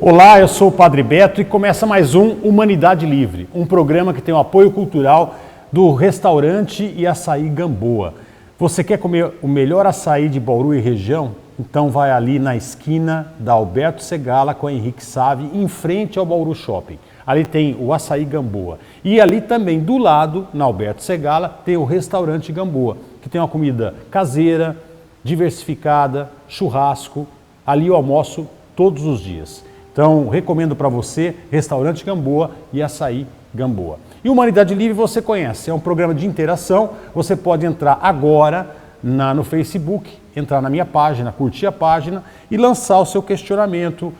Olá, eu sou o Padre Beto e começa mais um Humanidade Livre, um programa que tem o apoio cultural do restaurante e açaí Gamboa. Você quer comer o melhor açaí de Bauru e região? Então vai ali na esquina da Alberto Segala com a Henrique Save, em frente ao Bauru Shopping. Ali tem o açaí Gamboa. E ali também do lado, na Alberto Segala, tem o restaurante Gamboa, que tem uma comida caseira, diversificada, churrasco. Ali eu almoço todos os dias. Então, recomendo para você, Restaurante Gamboa e Açaí Gamboa. E Humanidade Livre você conhece, é um programa de interação, você pode entrar agora no Facebook, entrar na minha página, curtir a página e lançar o seu questionamento,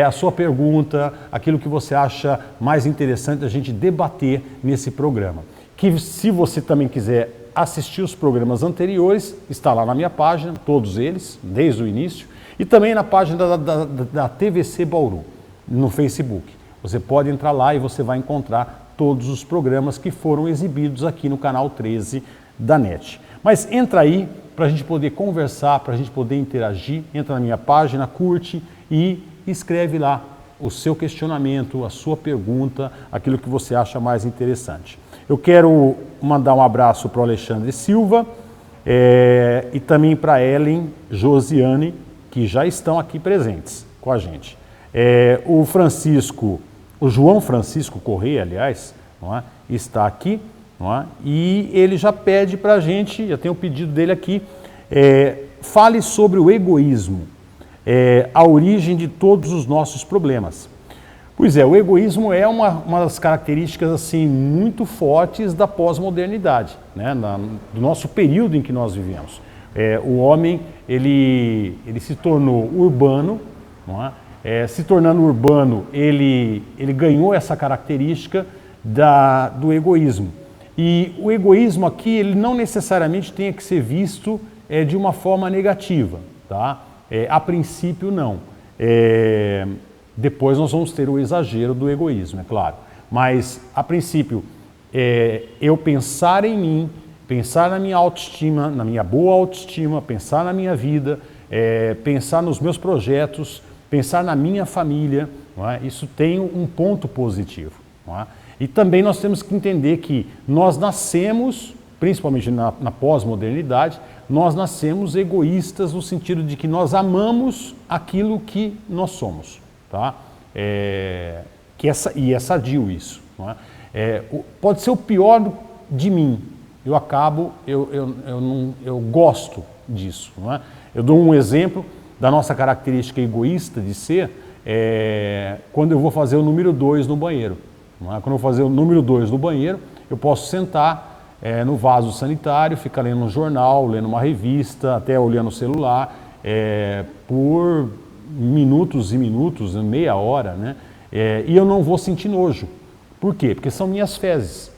a sua pergunta, aquilo que você acha mais interessante a gente debater nesse programa. Que se você também quiser assistir os programas anteriores, está lá na minha página, todos eles, desde o início, e também na página da TVC Bauru, no Facebook. Você pode entrar lá e você vai encontrar todos os programas que foram exibidos aqui no canal 13 da NET. Mas entra aí para a gente poder conversar, para a gente poder interagir, entra na minha página, curte e escreve lá o seu questionamento, a sua pergunta, aquilo que você acha mais interessante. Eu quero mandar um abraço para o Alexandre Silva e também para a Ellen Josiane, que já estão aqui presentes com a gente. O João Francisco Correia, aliás, não é? Está aqui, não é? E ele já pede para a gente, já tem o pedido dele aqui, fale sobre o egoísmo, a origem de todos os nossos problemas. Pois é, o egoísmo é uma das características assim, muito fortes da pós-modernidade, né? Do nosso período em que nós vivemos. O homem ele se tornou urbano, não é? Se tornando urbano, ele ganhou essa característica do egoísmo. E o egoísmo aqui, ele não necessariamente tem que ser visto de uma forma negativa, tá? A princípio, não. Depois nós vamos ter o exagero do egoísmo, é claro. Mas, a princípio, eu pensar em mim, pensar na minha autoestima, na minha boa autoestima, pensar na minha vida, pensar nos meus projetos, pensar na minha família, não é? Isso tem um ponto positivo. Não é? E também nós temos que entender que nós nascemos, principalmente na pós-modernidade, nós nascemos egoístas no sentido de que nós amamos aquilo que nós somos. Tá? E é sadio isso. Não é? Pode ser o pior de mim. Eu gosto disso. Não é? Eu dou um exemplo da nossa característica egoísta de ser, quando eu vou fazer o número 2 no banheiro. Não é? Quando eu vou fazer o número 2 no banheiro, eu posso sentar no vaso sanitário, ficar lendo um jornal, lendo uma revista, até olhando o celular, por minutos e minutos, meia hora, né? E eu não vou sentir nojo. Por quê? Porque são minhas fezes.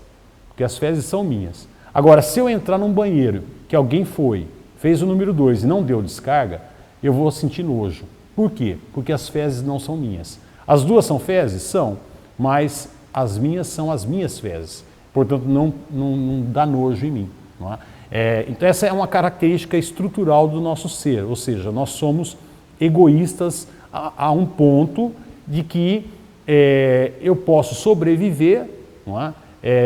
Porque as fezes são minhas. Agora, se eu entrar num banheiro que alguém fez o número 2 e não deu descarga, eu vou sentir nojo. Por quê? Porque as fezes não são minhas. As duas são fezes? São, mas as minhas são as minhas fezes. Portanto, não dá nojo em mim. Não é? Então, essa é uma característica estrutural do nosso ser, ou seja, nós somos egoístas a um ponto de que eu posso sobreviver, não é?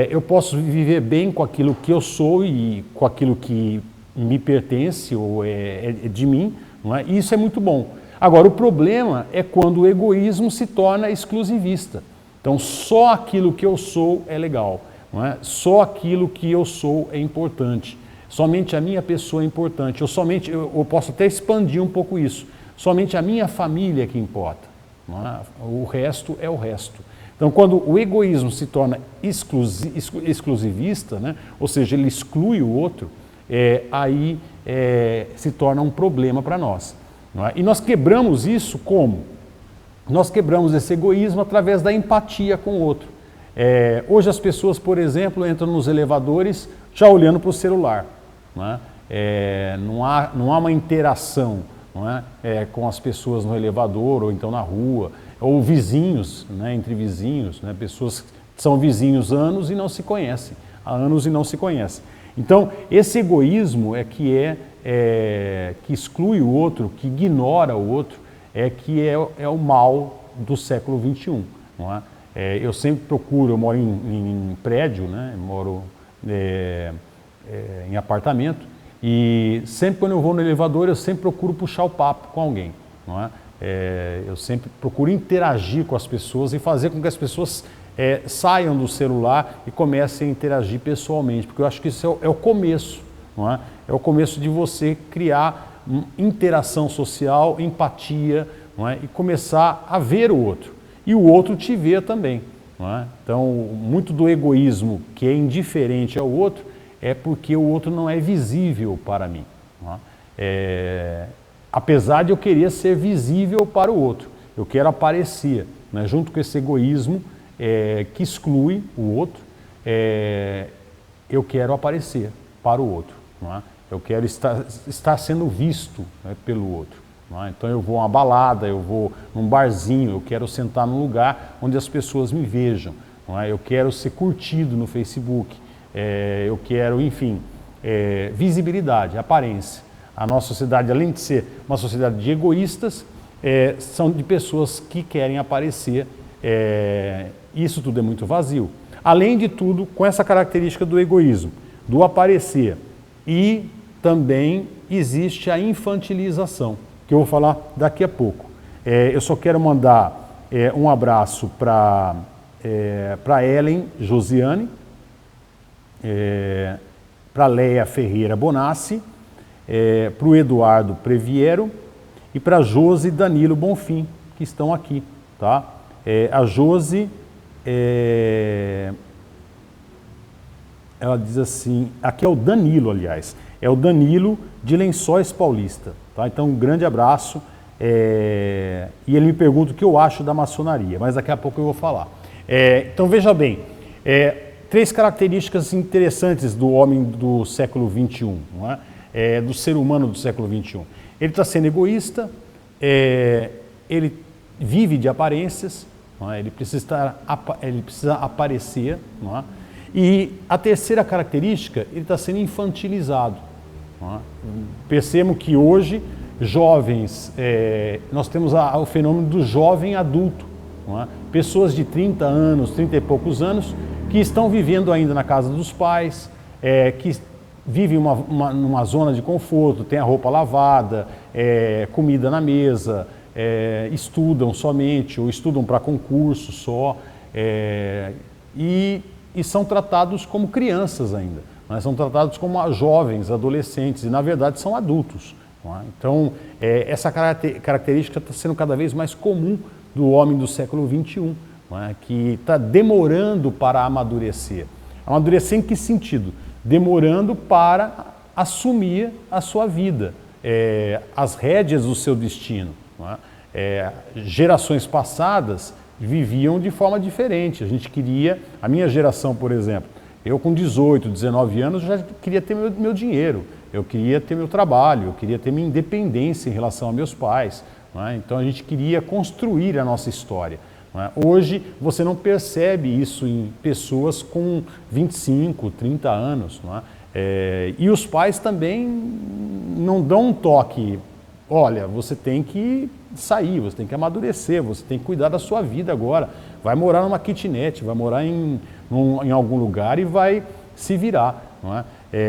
Eu posso viver bem com aquilo que eu sou e com aquilo que me pertence ou é de mim, não é? E isso é muito bom. Agora, o problema é quando o egoísmo se torna exclusivista. Então, só aquilo que eu sou é legal, não é? Só aquilo que eu sou é importante. Somente a minha pessoa é importante. Eu posso até expandir um pouco isso. Somente a minha família é que importa. Não é? O resto é o resto. Então, quando o egoísmo se torna exclusivista, né? Ou seja, ele exclui o outro, aí se torna um problema para nós. Não é? E nós quebramos isso como? Nós quebramos esse egoísmo através da empatia com o outro. Hoje as pessoas, por exemplo, entram nos elevadores já olhando para o celular. Não é? Não há uma interação, não é? Com as pessoas no elevador ou então na rua, ou vizinhos, né? Entre vizinhos, né? Pessoas que são vizinhos há anos e não se conhecem, Então, esse egoísmo que exclui o outro, que ignora o outro, que é o mal do século XXI. Não é? Eu sempre procuro, eu moro em prédio, né? Moro em apartamento, e sempre quando eu vou no elevador, eu sempre procuro puxar o papo com alguém. Não é? Eu sempre procuro interagir com as pessoas e fazer com que as pessoas saiam do celular e comecem a interagir pessoalmente, porque eu acho que isso é o começo, não é? É o começo de você criar interação social, empatia, não é? E começar a ver o outro, e o outro te ver também. Não é? Então, muito do egoísmo que é indiferente ao outro é porque o outro não é visível para mim. Não é? Apesar de eu querer ser visível para o outro, eu quero aparecer, né? Junto com esse egoísmo que exclui o outro, eu quero aparecer para o outro. Não é? Eu quero estar sendo visto, né, pelo outro. Não é? Então eu vou a uma balada, eu vou num barzinho, eu quero sentar num lugar onde as pessoas me vejam. Não é? Eu quero ser curtido no Facebook, eu quero, enfim, visibilidade, aparência. A nossa sociedade, além de ser uma sociedade de egoístas, são de pessoas que querem aparecer. Isso tudo é muito vazio. Além de tudo, com essa característica do egoísmo, do aparecer, e também existe a infantilização, que eu vou falar daqui a pouco. Eu só quero mandar um abraço para Ellen Josiane, para Leia Ferreira Bonassi, para o Eduardo Previero e para Josi Danilo Bonfim, que estão aqui. Tá? A Josi, ela diz assim, aqui é o Danilo, aliás, é o Danilo de Lençóis Paulista. Tá? Então, um grande abraço. E ele me pergunta o que eu acho da maçonaria, mas daqui a pouco eu vou falar. Então, veja bem, 3 características interessantes do homem do século XXI, não é? Do ser humano do século XXI. Ele está sendo egoísta, ele vive de aparências, não é? Ele precisa aparecer, não é? E a terceira característica, ele está sendo infantilizado. Não é? Percebam que hoje, jovens, nós temos o fenômeno do jovem adulto. Não é? Pessoas de 30 anos, 30 e poucos anos, que estão vivendo ainda na casa dos pais, que vivem numa zona de conforto, tem a roupa lavada, comida na mesa, estudam somente, ou estudam para concurso só, e são tratados como crianças ainda, mas são tratados como jovens, adolescentes, e na verdade são adultos. Não é? Então, essa característica está sendo cada vez mais comum do homem do século XXI, não é? Que está demorando para amadurecer. Amadurecer em que sentido? Demorando para assumir a sua vida, as rédeas do seu destino. Não é? Gerações passadas viviam de forma diferente. A minha geração, por exemplo, eu com 18, 19 anos já queria ter meu dinheiro, eu queria ter meu trabalho, eu queria ter minha independência em relação a meus pais. Não é? Então a gente queria construir a nossa história. Não é? Hoje você não percebe isso em pessoas com 25, 30 anos. Não é? E os pais também não dão um toque. Olha, você tem que sair, você tem que amadurecer, você tem que cuidar da sua vida agora. Vai morar numa kitnet, vai morar em algum lugar e vai se virar. Não é?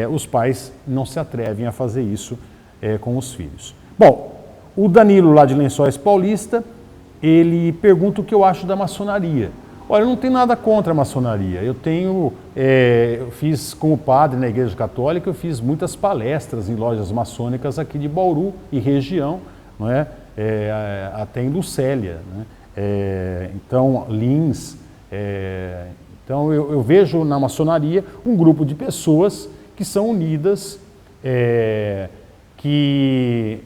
Os pais não se atrevem a fazer isso com os filhos. Bom, o Danilo lá de Lençóis Paulista, ele pergunta o que eu acho da maçonaria. Olha, eu não tenho nada contra a maçonaria. Eu fiz como padre na Igreja Católica, eu fiz muitas palestras em lojas maçônicas aqui de Bauru e região, não é? Até em Lucélia, né? Então, Lins. Então, eu vejo na maçonaria um grupo de pessoas que são unidas, que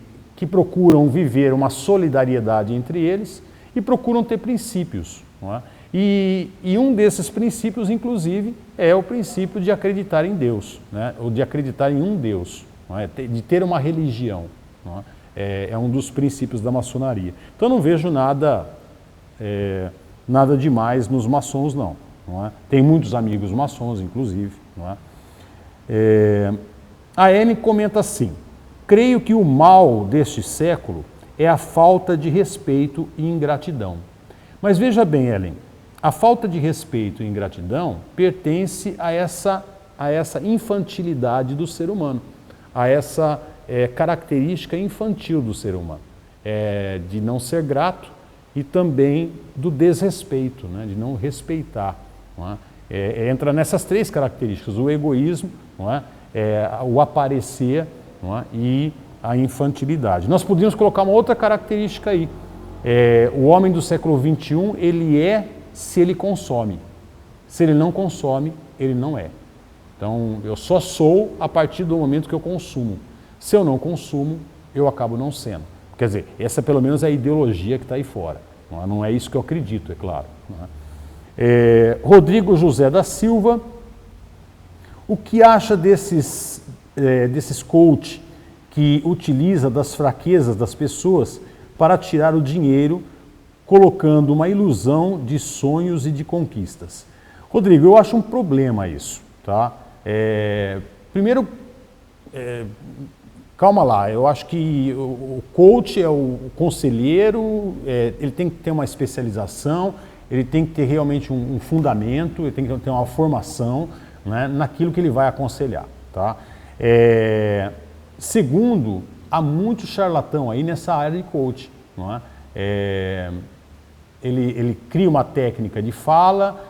procuram viver uma solidariedade entre eles e procuram ter princípios. Não é? E um desses princípios, inclusive, é o princípio de acreditar em Deus, né? Ou de acreditar em um Deus, não é? De ter uma religião. Não é? É um dos princípios da maçonaria. Então eu não vejo nada demais nos maçons, não é? Tem muitos amigos maçons, inclusive. Não é? A Anne comenta assim: creio que o mal deste século é a falta de respeito e ingratidão. Mas veja bem, Ellen, a falta de respeito e ingratidão pertence a essa infantilidade do ser humano, a essa característica infantil do ser humano, de não ser grato e também do desrespeito, né, de não respeitar. Não é? Entra nessas três características, o egoísmo, não é? O aparecer, não é? E a infantilidade. Nós podíamos colocar uma outra característica aí. O homem do século XXI, ele é se ele consome. Se ele não consome, ele não é. Então, eu só sou a partir do momento que eu consumo. Se eu não consumo, eu acabo não sendo. Quer dizer, essa pelo menos é a ideologia que está aí fora. Não é isso que eu acredito, é claro. Rodrigo José da Silva, o que acha desses coach que utiliza das fraquezas das pessoas para tirar o dinheiro, colocando uma ilusão de sonhos e de conquistas? Rodrigo, eu acho um problema isso, tá? Primeiro, calma lá, eu acho que o coach é o conselheiro, ele tem que ter uma especialização, ele tem que ter realmente um fundamento, ele tem que ter uma formação, né, naquilo que ele vai aconselhar, tá? Segundo, há muito charlatão aí nessa área de coach, não é? Ele cria uma técnica de fala,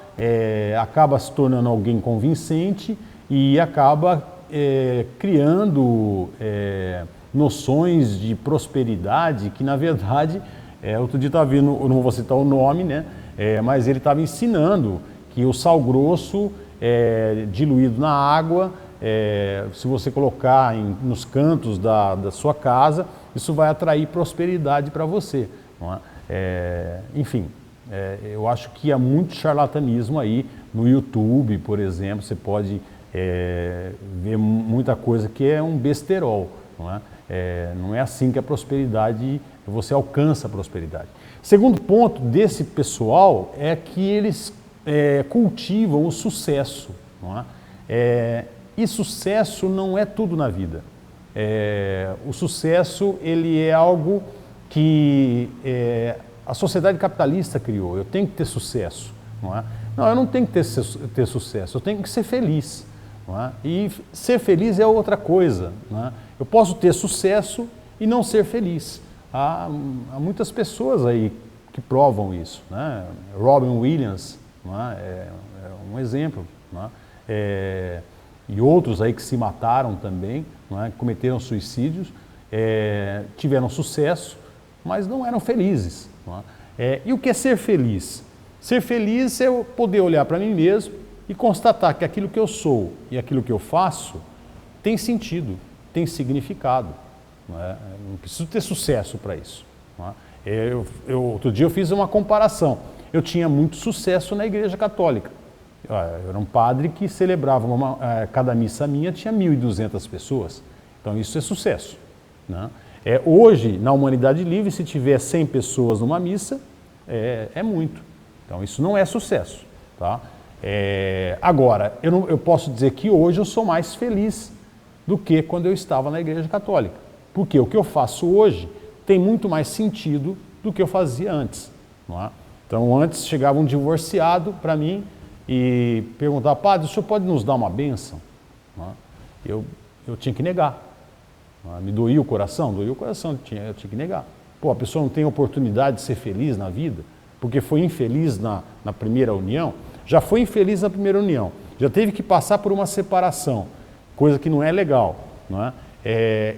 acaba se tornando alguém convincente e acaba criando noções de prosperidade que, na verdade, outro dia estava vendo, eu não vou citar o nome, né? Mas ele estava ensinando que o sal grosso diluído na água, se você colocar nos cantos da sua casa, isso vai atrair prosperidade para você, não é? Enfim, eu acho que há muito charlatanismo aí no YouTube, por exemplo. Você pode ver muita coisa que é um besterol, não é? Não é assim que a prosperidade, você alcança a prosperidade. Segundo ponto desse pessoal é que eles cultivam o sucesso, não é? E sucesso não é tudo na vida. O sucesso, ele é algo que a sociedade capitalista criou. Eu tenho que ter sucesso, não é? Não, eu não tenho que ter sucesso, eu tenho que ser feliz, não é? E ser feliz é outra coisa, não é? Eu posso ter sucesso e não ser feliz. Há muitas pessoas aí que provam isso, né? Robin Williams, não é um exemplo, não é? E outros aí que se mataram também, não é? Cometeram suicídios, tiveram sucesso, mas não eram felizes. Não é? E o que é ser feliz? Ser feliz é eu poder olhar para mim mesmo e constatar que aquilo que eu sou e aquilo que eu faço tem sentido, tem significado. Não é? Eu não preciso ter sucesso para isso. Não é? Outro dia eu fiz uma comparação. Eu tinha muito sucesso na Igreja Católica. Eu era um padre que celebrava cada missa minha tinha 1.200 pessoas. Então isso é sucesso, né? Hoje, na Humanidade Livre, se tiver 100 pessoas numa missa, é muito. Então isso não é sucesso, tá? Agora, eu posso dizer que hoje eu sou mais feliz do que quando eu estava na Igreja Católica. Porque o que eu faço hoje tem muito mais sentido do que eu fazia antes, não é? Então antes chegava um divorciado para mim e perguntava: padre, o senhor pode nos dar uma bênção? Não é? Eu tinha que negar. Me doía o coração? Doía o coração, eu tinha que negar. Pô, a pessoa não tem oportunidade de ser feliz na vida, porque foi infeliz na primeira união, já foi infeliz na primeira união, já teve que passar por uma separação, coisa que não é legal, não é?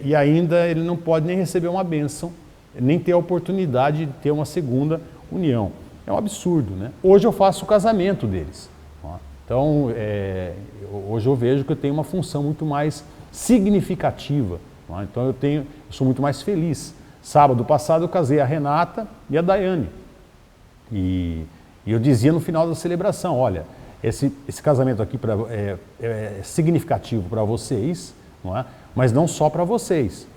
E ainda ele não pode nem receber uma bênção, nem ter a oportunidade de ter uma segunda união. É um absurdo, né? Hoje eu faço o casamento deles. Não é? Então, hoje eu vejo que eu tenho uma função muito mais significativa. Então eu sou muito mais feliz. Sábado passado eu casei a Renata e a Daiane. E eu dizia no final da celebração: olha, esse casamento aqui é significativo para vocês, não é? Mas não só para vocês.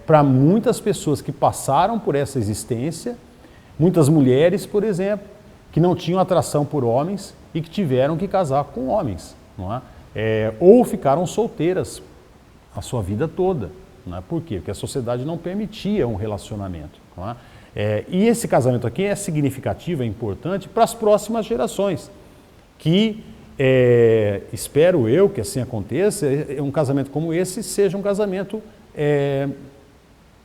Para muitas pessoas que passaram por essa existência, muitas mulheres, por exemplo, que não tinham atração por homens e que tiveram que casar com homens, não é? Ou ficaram solteiras a sua vida toda. Não é? Por quê? Porque a sociedade não permitia um relacionamento. Não E esse casamento aqui é significativo, é importante para as próximas gerações, que espero eu que assim aconteça, um casamento como esse seja um casamento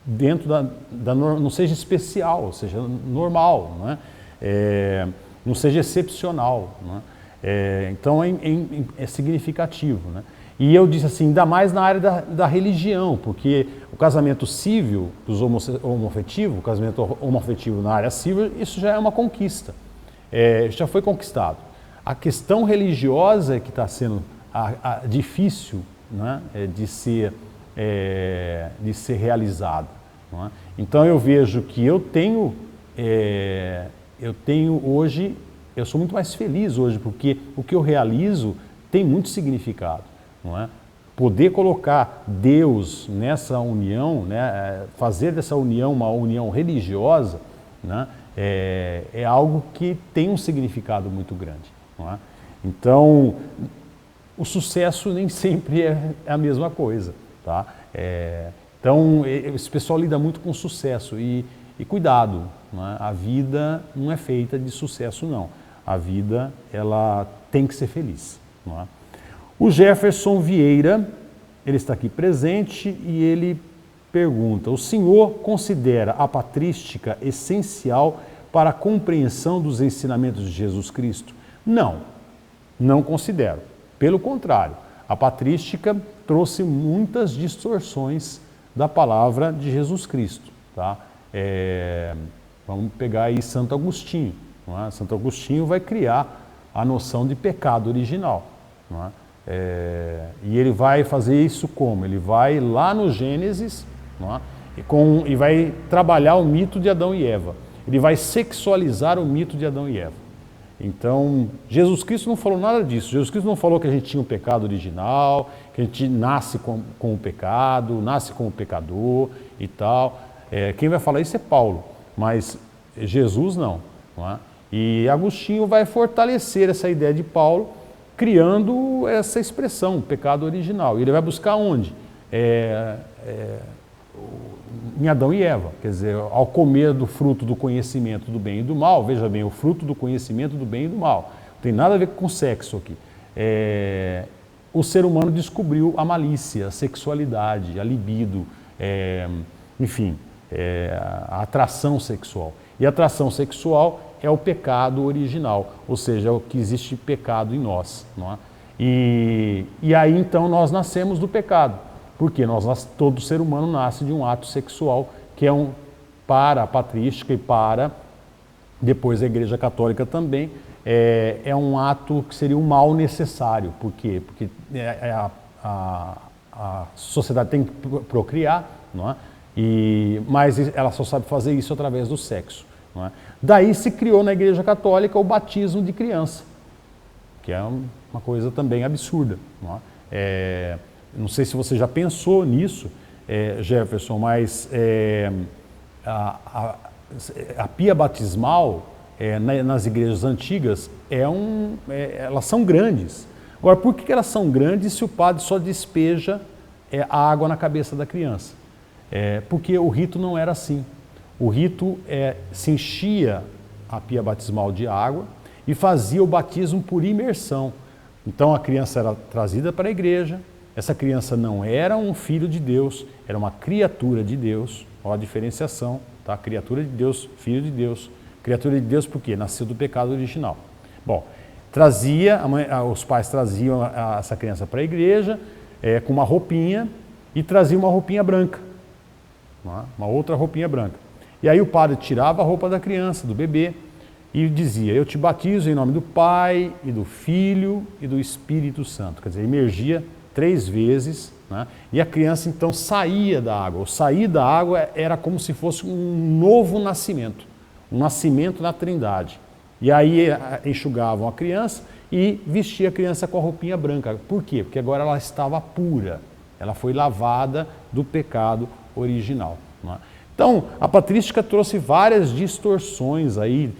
dentro não seja especial, seja normal, não é? Não seja excepcional, não é? Então é significativo, né? E eu disse assim, ainda mais na área da religião, porque o casamento civil dos homoafetivos, o casamento homoafetivo na área civil, isso já é uma conquista, já foi conquistado. A questão religiosa é que está sendo difícil, né, de ser realizada. Não é? Então eu vejo que eu tenho hoje, eu sou muito mais feliz hoje, porque o que eu realizo tem muito significado. Não é? Poder colocar Deus nessa união, né, fazer dessa união uma união religiosa, né, é algo que tem um significado muito grande. Não é? Então, o sucesso nem sempre é a mesma coisa. Tá? Então, esse pessoal lida muito com sucesso e cuidado, não é? A vida não é feita de sucesso, não. A vida, ela tem que ser feliz. Não é? O Jefferson Vieira, ele está aqui presente e ele pergunta: o senhor considera a patrística essencial para a compreensão dos ensinamentos de Jesus Cristo? Não, não considero. Pelo contrário, a patrística trouxe muitas distorções da palavra de Jesus Cristo. Tá? Vamos pegar aí Santo Agostinho. Não é? Santo Agostinho vai criar a noção de pecado original. Não é? E ele vai fazer isso como? Ele vai lá no Gênesis, não é? E vai trabalhar o mito de Adão e Eva. Ele vai sexualizar o mito de Adão e Eva. Então, Jesus Cristo não falou nada disso. Jesus Cristo não falou que a gente tinha um pecado original, que a gente nasce com o pecado, nasce como pecador e tal. Quem vai falar isso é Paulo, mas Jesus não é? E Agostinho vai fortalecer essa ideia de Paulo, criando essa expressão, pecado original. E ele vai buscar onde? Em Adão e Eva. Quer dizer, ao comer do fruto do conhecimento do bem e do mal, veja bem, o fruto do conhecimento do bem e do mal. Não tem nada a ver com sexo aqui. O ser humano descobriu a malícia, a sexualidade, a libido, enfim, a atração sexual. E a atração sexual é o pecado original, ou seja, é o que existe pecado em nós. Não é? E aí então nós nascemos do pecado, porque todo ser humano nasce de um ato sexual que é para a patrística e para, depois a Igreja Católica também, é um ato que seria um mal necessário. Por quê? Porque a sociedade tem que procriar, não é? Mas ela só sabe fazer isso através do sexo. Não é? Daí se criou na Igreja Católica o batismo de criança, que é uma coisa também absurda. Não é? Não sei se você já pensou nisso, Jefferson, mas a pia batismal nas igrejas antigas elas são grandes. Agora, por que elas são grandes se o padre só despeja a água na cabeça da criança? Porque o rito não era assim. O rito se enchia a pia batismal de água e fazia o batismo por imersão. Então a criança era trazida para a igreja, essa criança não era um filho de Deus, era uma criatura de Deus. Olha a diferenciação, tá? Criatura de Deus, filho de Deus. Criatura de Deus por quê? Nasceu do pecado original. Bom, os pais traziam essa criança para a igreja com uma roupinha e traziam uma roupinha branca, uma outra roupinha branca. E aí o padre tirava a roupa da criança, do bebê, e dizia: eu te batizo em nome do Pai, e do Filho, e do Espírito Santo. Quer dizer, emergia 3 vezes, né? E a criança então saía da água. O sair da água era como se fosse um novo nascimento, um nascimento na Trindade. E aí enxugavam a criança e vestia a criança com a roupinha branca. Por quê? Porque agora ela estava pura, ela foi lavada do pecado original. Né? Então, a patrística trouxe várias distorções aí.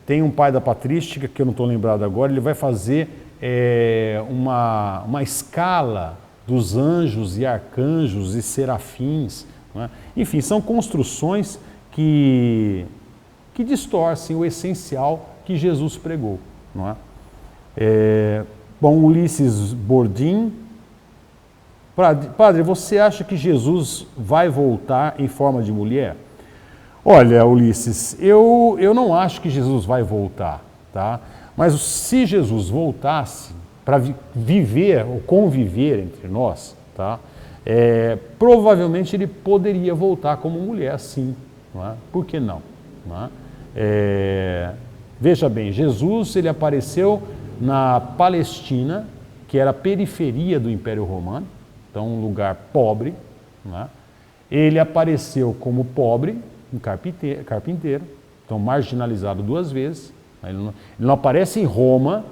Tem um pai da patrística, que eu não estou lembrado agora, ele vai fazer uma escala dos anjos e arcanjos e serafins, não é? Enfim, são construções que distorcem o essencial que Jesus pregou, não é? Bom, Ulisses Bordim. Padre, você acha que Jesus vai voltar em forma de mulher? Olha, Ulisses, eu não acho que Jesus vai voltar, tá? Mas se Jesus voltasse para viver ou conviver entre nós, tá? Provavelmente ele poderia voltar como mulher, sim. Não é? Por que não? Não é? Veja bem, Jesus ele apareceu na Palestina, que era a periferia do Império Romano, então um lugar pobre. Não é? Ele apareceu como pobre, um carpinteiro, então marginalizado 2 vezes. Ele não aparece em Roma,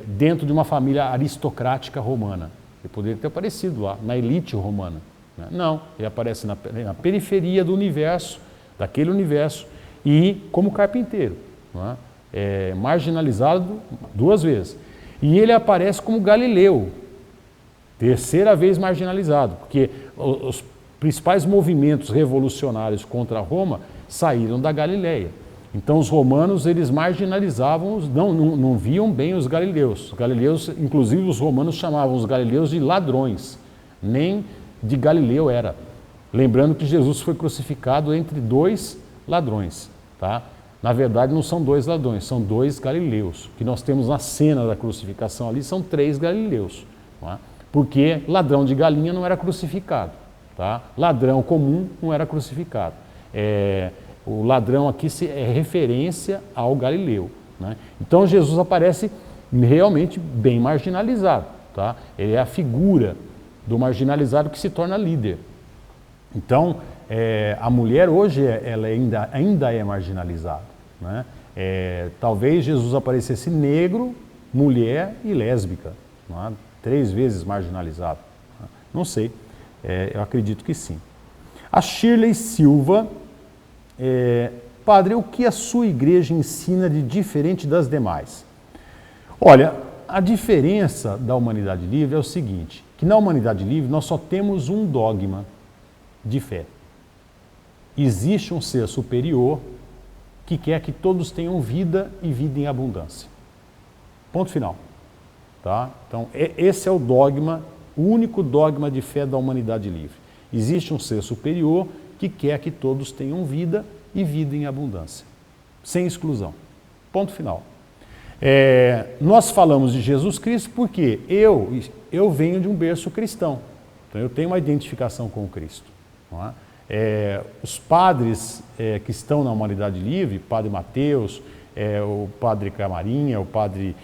dentro de uma família aristocrática romana. Ele poderia ter aparecido lá, na elite romana. Né? Não, ele aparece na periferia do universo, daquele universo, e como carpinteiro. Não é? Marginalizado 2 vezes. E ele aparece como Galileu, 3ª vez marginalizado, porque os principais movimentos revolucionários contra Roma saíram da Galileia. Então os romanos, eles marginalizavam, não viam bem os galileus. Os galileus, inclusive os romanos chamavam os galileus de ladrões, nem de Galileu era. Lembrando que Jesus foi crucificado entre 2 ladrões, tá? Na verdade não são 2 ladrões, são 2 galileus. O que nós temos na cena da crucificação ali são 3 galileus, tá? Porque ladrão de galinha não era crucificado, tá? Ladrão comum não era crucificado. O ladrão aqui é referência ao Galileu, né? Então Jesus aparece realmente bem marginalizado, tá? Ele é a figura do marginalizado que se torna líder. Então, a mulher hoje ela ainda é marginalizada, né? Talvez Jesus aparecesse negro, mulher e lésbica, não é? 3 vezes marginalizado. Não sei, eu acredito que sim. A Shirley Silva. Padre, o que a sua igreja ensina de diferente das demais? Olha, a diferença da Humanidade Livre é o seguinte, que na Humanidade Livre nós só temos um dogma de fé. Existe um ser superior que quer que todos tenham vida e vida em abundância. Ponto final. Tá? Então, esse é o dogma, o único dogma de fé da Humanidade Livre. Existe um ser superior que quer que todos tenham vida e vida em abundância, sem exclusão. Ponto final. Nós falamos de Jesus Cristo porque eu venho de um berço cristão, então eu tenho uma identificação com o Cristo. Não é? Os padres que estão na Humanidade Livre, Padre Mateus, o Padre Camarinha, o Padre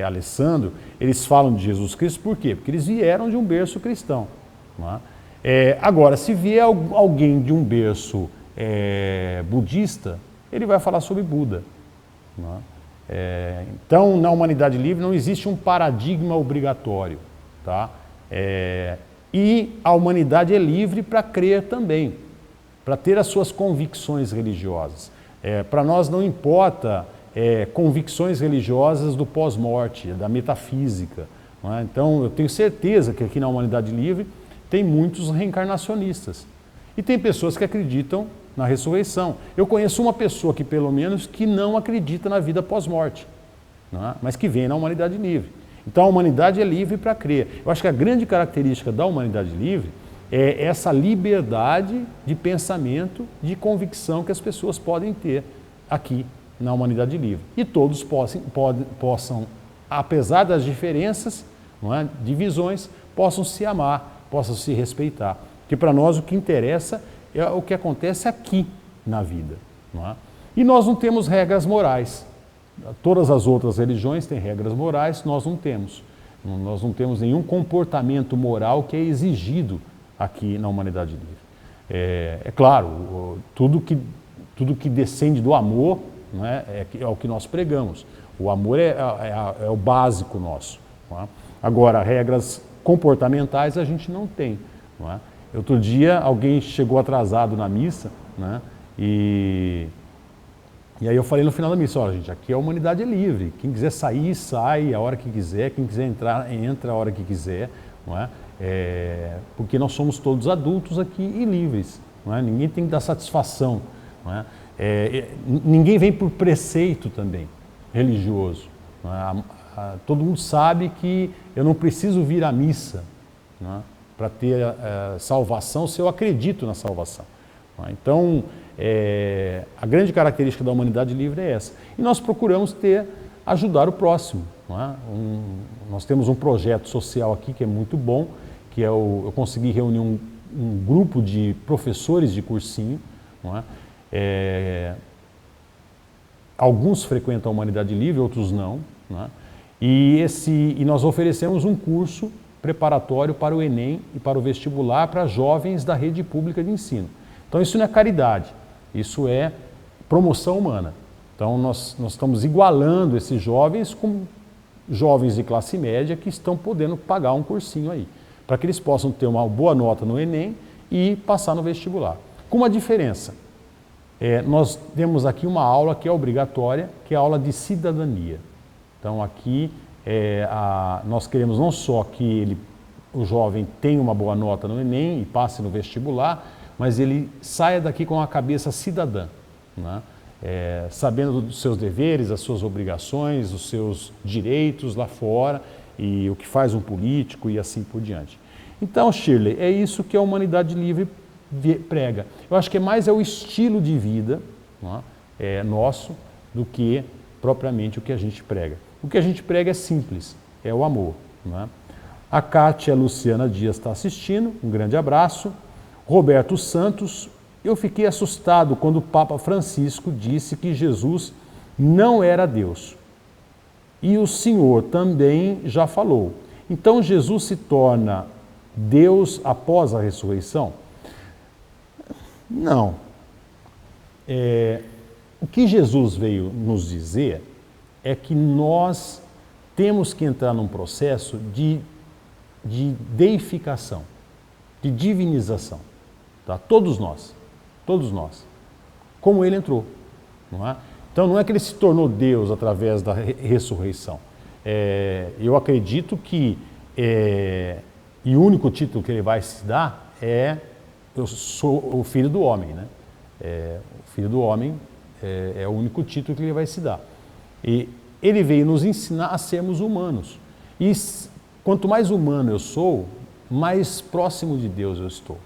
Alessandro, eles falam de Jesus Cristo por quê? Porque eles vieram de um berço cristão. Não é? Agora, se vier alguém de um berço budista, ele vai falar sobre Buda. Não é? Então, na Humanidade Livre não existe um paradigma obrigatório. Tá? E a humanidade é livre para crer também, para ter as suas convicções religiosas. Para nós não importa convicções religiosas do pós-morte, da metafísica. Não é? Então, eu tenho certeza que aqui na Humanidade Livre tem muitos reencarnacionistas. E tem pessoas que acreditam na ressurreição. Eu conheço uma pessoa que, pelo menos, que não acredita na vida pós-morte, não é? Mas que vem na Humanidade Livre. Então a humanidade é livre para crer. Eu acho que a grande característica da Humanidade Livre é essa liberdade de pensamento, de convicção que as pessoas podem ter aqui na Humanidade Livre. E todos possam, apesar das diferenças, não é, divisões, possam se amar, possam se respeitar. Porque para nós o que interessa é o que acontece aqui na vida. Não é? E nós não temos regras morais. Todas as outras religiões têm regras morais, nós não temos. Nós não temos nenhum comportamento moral que é exigido aqui na Humanidade Livre. Claro, tudo que descende do amor, não é o que nós pregamos. O amor é o básico nosso. Não é? Agora, regras comportamentais a gente não tem. Não é? Outro dia alguém chegou atrasado na missa, né? E aí eu falei no final da missa, olha gente, aqui a humanidade é livre, quem quiser sair, sai a hora que quiser, quem quiser entrar, entra a hora que quiser, não é? Porque nós somos todos adultos aqui e livres, não é? Ninguém tem que dar satisfação, não é? Ninguém vem por preceito também religioso, não é? Todo mundo sabe que eu não preciso vir à missa, não é? Para ter salvação se eu acredito na salvação, não é? Então, a grande característica da humanidade livre é essa. E nós procuramos ajudar o próximo, não é? Nós temos um projeto social aqui que é muito bom, que eu consegui reunir um grupo de professores de cursinho, não é? Alguns frequentam a humanidade livre, outros não, não é? E nós oferecemos um curso preparatório para o Enem e para o vestibular para jovens da rede pública de ensino. Então isso não é caridade, isso é promoção humana. Então nós estamos igualando esses jovens com jovens de classe média que estão podendo pagar um cursinho aí, para que eles possam ter uma boa nota no Enem e passar no vestibular. Com uma diferença, nós temos aqui uma aula que é obrigatória, que é a aula de cidadania. Então aqui nós queremos não só que o jovem tenha uma boa nota no Enem e passe no vestibular, mas ele saia daqui com a cabeça cidadã, né? Sabendo dos seus deveres, das suas obrigações, dos seus direitos lá fora e o que faz um político e assim por diante. Então, Shirley, é isso que a humanidade livre prega. Eu acho que mais é o estilo de vida, não é, nosso do que propriamente o que a gente prega. O que a gente prega é simples, é o amor. Não é? A Kátia Luciana Dias está assistindo, um grande abraço. Roberto Santos, eu fiquei assustado quando o Papa Francisco disse que Jesus não era Deus. E o Senhor também já falou. Então Jesus se torna Deus após a ressurreição? Não. O que Jesus veio nos dizer é que nós temos que entrar num processo de deificação, de divinização. Tá? Todos nós, como ele entrou. Não é? Então não é que ele se tornou Deus através da ressurreição. Eu acredito que, e o único título que ele vai se dar é eu sou o Filho do Homem. Né? O Filho do Homem é o único título que ele vai se dar. E ele veio nos ensinar a sermos humanos. E quanto mais humano eu sou, mais próximo de Deus eu estou.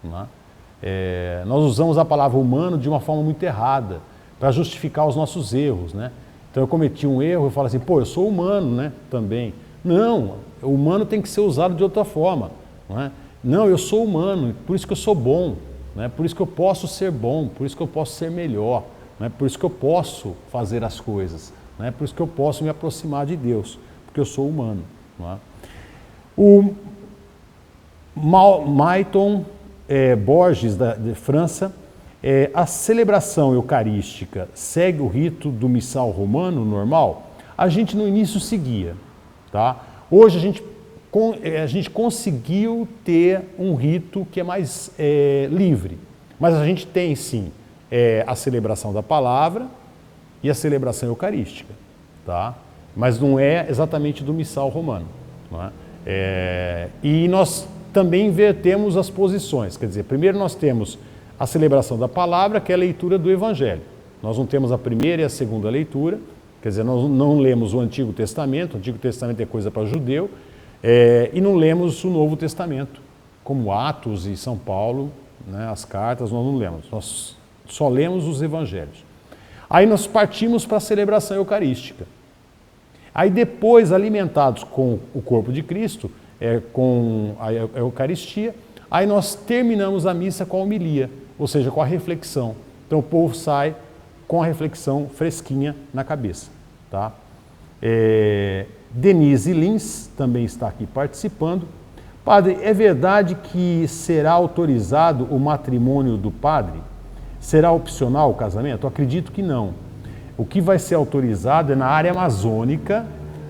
Não é? Nós usamos a palavra humano de uma forma muito errada, para justificar os nossos erros, né? Então eu cometi um erro, eu falo assim, pô, eu sou humano, né, também. Não, o humano tem que ser usado de outra forma, não é? Não, eu sou humano, por isso que eu sou bom, né? Por isso que eu posso ser bom, por isso que eu posso ser melhor, né? Por isso que eu posso fazer as coisas, né? Por isso que eu posso me aproximar de Deus, porque eu sou humano, não é? O Maiton Borges, de França, a celebração eucarística segue o rito do missal romano normal? A gente no início seguia, tá? Hoje a gente conseguiu ter um rito que é mais livre, mas a gente tem sim a celebração da palavra e a celebração eucarística, tá? Mas não é exatamente do missal romano, não é? E nós também invertemos as posições, quer dizer, primeiro nós temos a celebração da palavra, que é a leitura do Evangelho. Nós não temos a primeira e a segunda leitura, quer dizer, nós não lemos o Antigo Testamento é coisa para judeu, e não lemos o Novo Testamento, como Atos e São Paulo, né, as cartas, nós não lemos, nós só lemos os Evangelhos. Aí nós partimos para a celebração eucarística. Aí depois, alimentados com o corpo de Cristo, com a Eucaristia, aí nós terminamos a missa com a homilia, ou seja, com a reflexão. Então o povo sai com a reflexão fresquinha na cabeça. Tá? Denise Lins também está aqui participando. Padre, é verdade que será autorizado o matrimônio do padre? Será opcional o casamento? Eu acredito que não. O que vai ser autorizado é na área amazônica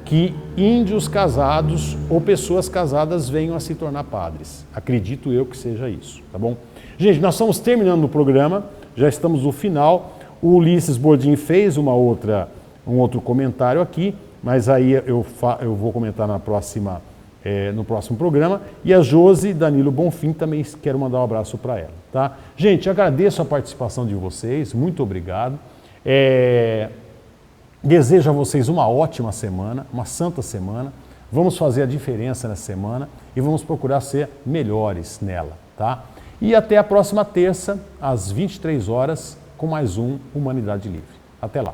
que índios casados ou pessoas casadas venham a se tornar padres. Acredito eu que seja isso, tá bom? Gente, nós estamos terminando o programa, já estamos no final. O Ulisses Bordim fez um outro comentário aqui, mas aí eu vou comentar na próxima no próximo programa. E a Josi Danilo Bonfim também quero mandar um abraço para ela. Tá? Gente, agradeço a participação de vocês, muito obrigado. Desejo a vocês uma ótima semana, uma santa semana. Vamos fazer a diferença nessa semana e vamos procurar ser melhores nela. Tá? E até a próxima terça, às 23 horas, com mais um Humanidade Livre. Até lá.